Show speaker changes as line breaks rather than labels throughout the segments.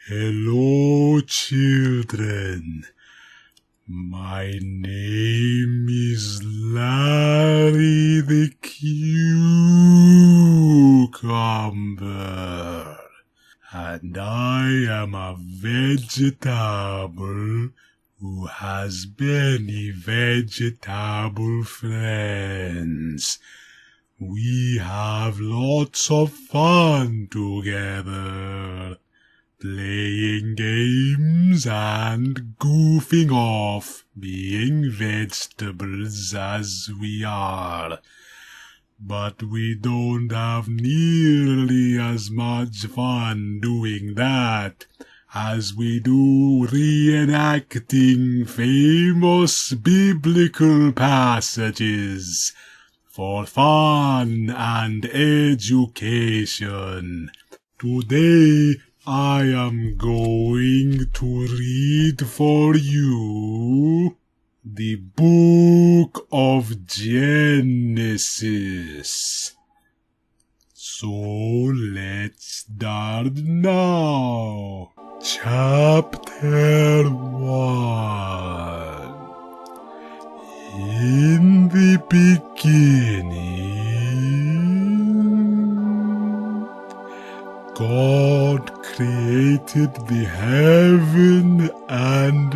Hello, children. My name is Larry the Cucumber, and I am a vegetable who has many vegetable friends. We have lots of fun together, playing games and goofing off, being vegetables as we are. But we don't have nearly as much fun doing that as we do reenacting famous biblical passages for fun and education. Today, I am going to read for you the Book of Genesis. So let's start now. Chapter 1. In the beginning, God created the heaven and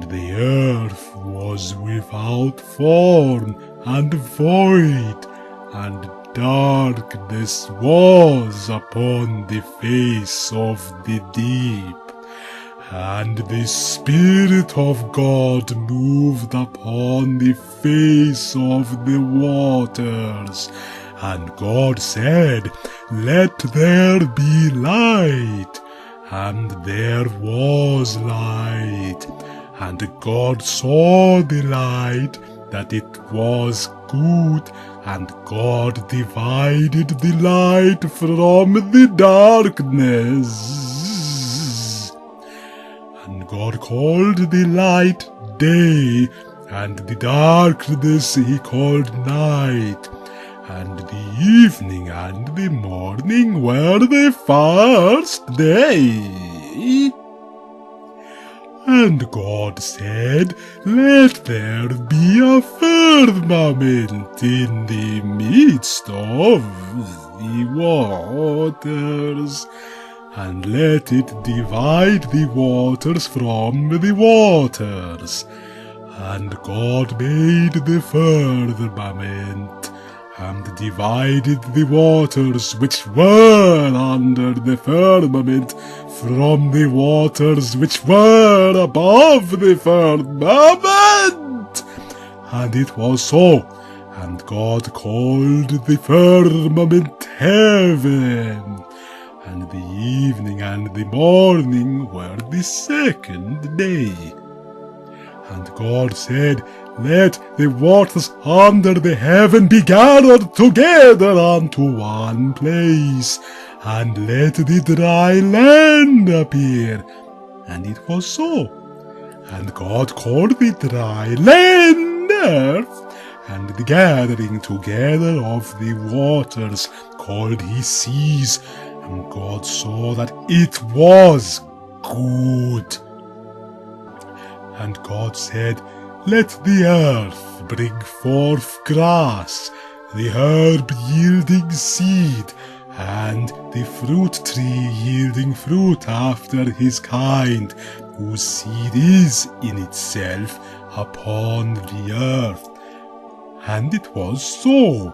the earth was without form and void, and darkness was upon the face of the deep. And the Spirit of God moved upon the face of the waters. And God said, "Let there be light." And there was light. And God saw the light, that it was good, and God divided the light from the darkness. And God called the light day, and the darkness he called night. And the evening and the morning were the first day. And God said, "Let there be a firmament in the midst of the waters, and let it divide the waters from the waters." And God made the firmament, and divided the waters which were under the firmament from the waters which were above the firmament. And it was so. And God called the firmament heaven. And the evening and the morning were the second day. And God said, "Let the waters under the heaven be gathered together unto one place, and let the dry land appear." And it was so. And God called the dry land earth, and the gathering together of the waters called he seas. And God saw that it was good. And God said, "Let the earth bring forth grass, the herb yielding seed, and the fruit tree yielding fruit after his kind, whose seed is in itself upon the earth." And it was so.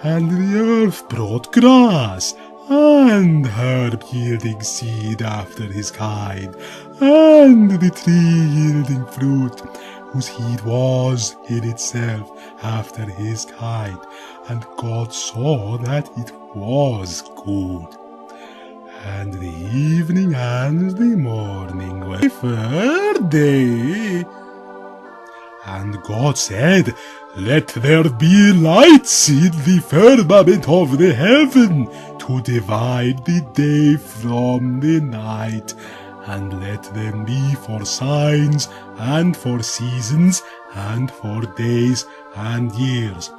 And the earth brought grass, and herb yielding seed after his kind, and the tree yielding fruit, whose seed was in itself after his kind. And God saw that it was good. And the evening and the morning were the third day. And God said, "Let there be lights in the firmament of the heaven, to divide the day from the night, and let them be for signs, and for seasons, and for days and years.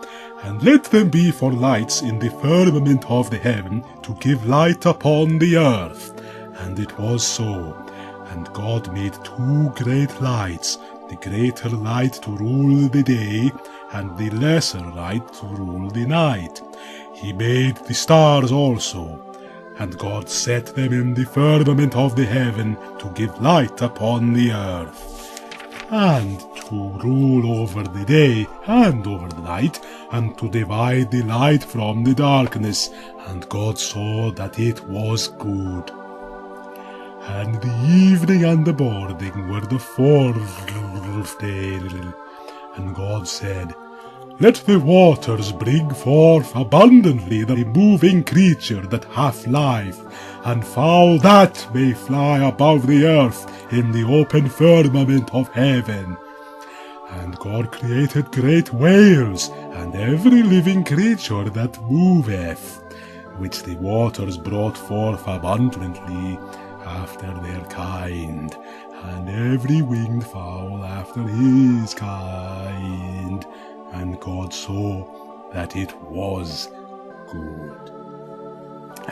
and let them be for lights in the firmament of the heaven, to give light upon the earth. And it was so. And God made 2 great lights, the greater light to rule the day, and the lesser light to rule the night. He made the stars also, and God set them in the firmament of the heaven to give light upon the earth, and to rule over the day and over the night, and to divide the light from the darkness. And God saw that it was good. And the evening and the morning were the 4th day. And God said, Let the waters bring forth abundantly the moving creature that hath life, and fowl that may fly above the earth in the open firmament of heaven. And God created great whales, and every living creature that moveth, which the waters brought forth abundantly after their kind, and every winged fowl after his kind. And God saw that it was good.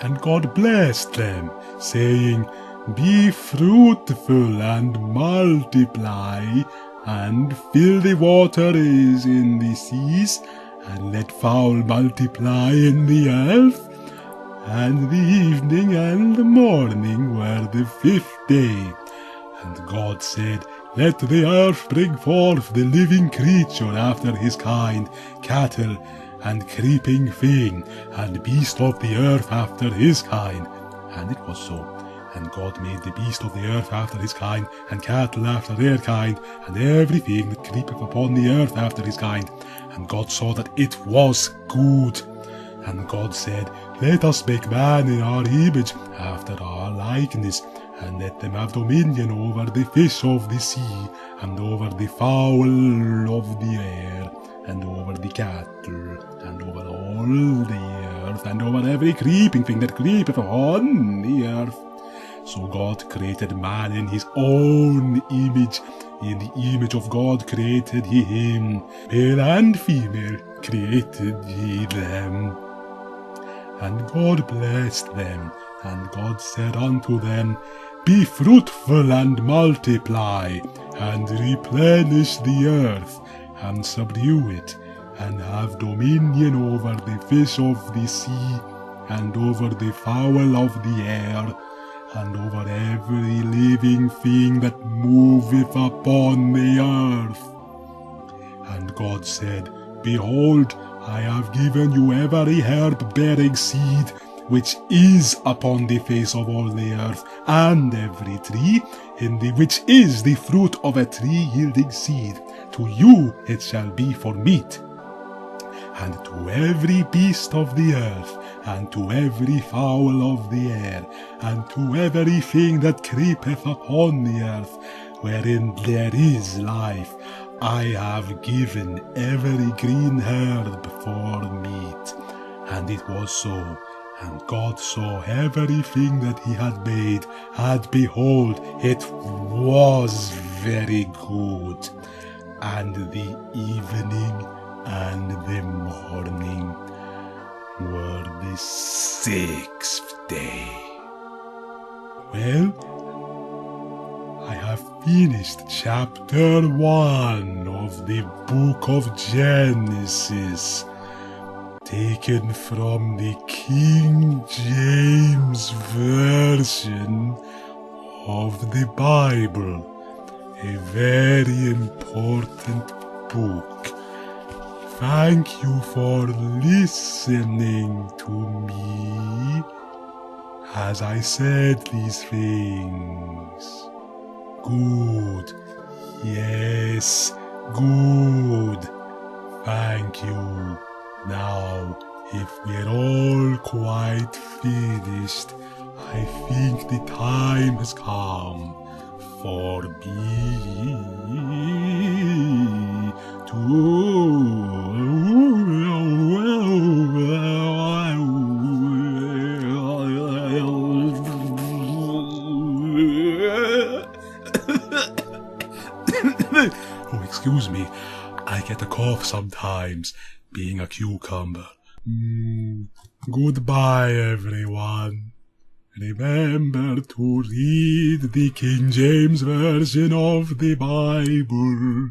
And God blessed them, saying, Be fruitful and multiply, and fill the waters in the seas, and let fowl multiply in the earth. And the evening and the morning were the 5th day. And God said, Let the earth bring forth the living creature after his kind, cattle, and creeping thing, and beast of the earth after his kind. And it was so. And God made the beast of the earth after his kind, and cattle after their kind, and everything that creepeth upon the earth after his kind. And God saw that it was good. And God said, Let us make man in our image, after our likeness, and let them have dominion over the fish of the sea, and over the fowl of the air, and over the cattle, and over all the earth, and over every creeping thing that creepeth upon the earth. So God created man in his own image. In the image of God created he him. Male and female created he them. And God blessed them, and God said unto them, Be fruitful and multiply, and replenish the earth, and subdue it, and have dominion over the fish of the sea, and over the fowl of the air, and over every living thing that moveth upon the earth. And God said, Behold, I have given you every herb-bearing seed, which is upon the face of all the earth, and every tree, in the which is the fruit of a tree yielding seed. To you it shall be for meat. And to every beast of the earth, and to every fowl of the air, and to everything that creepeth upon the earth, wherein there is life, I have given every green herb for meat. And it was so. And God saw everything that he had made, and behold, it was very good. And the evening and the morning were the 6th day. Well, I have finished chapter 1 of the book of Genesis, taken from the King James Version of the Bible, a very important book. Thank you for listening to me as I said these things. Good. Yes, good. Thank you. Now, if we're all quite finished, I think the time has come for me to... Oh, excuse me. I get a cough sometimes, being a cucumber. Goodbye, everyone. Remember to read the King James Version of the Bible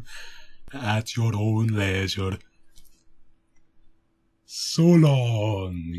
at your own leisure. So long.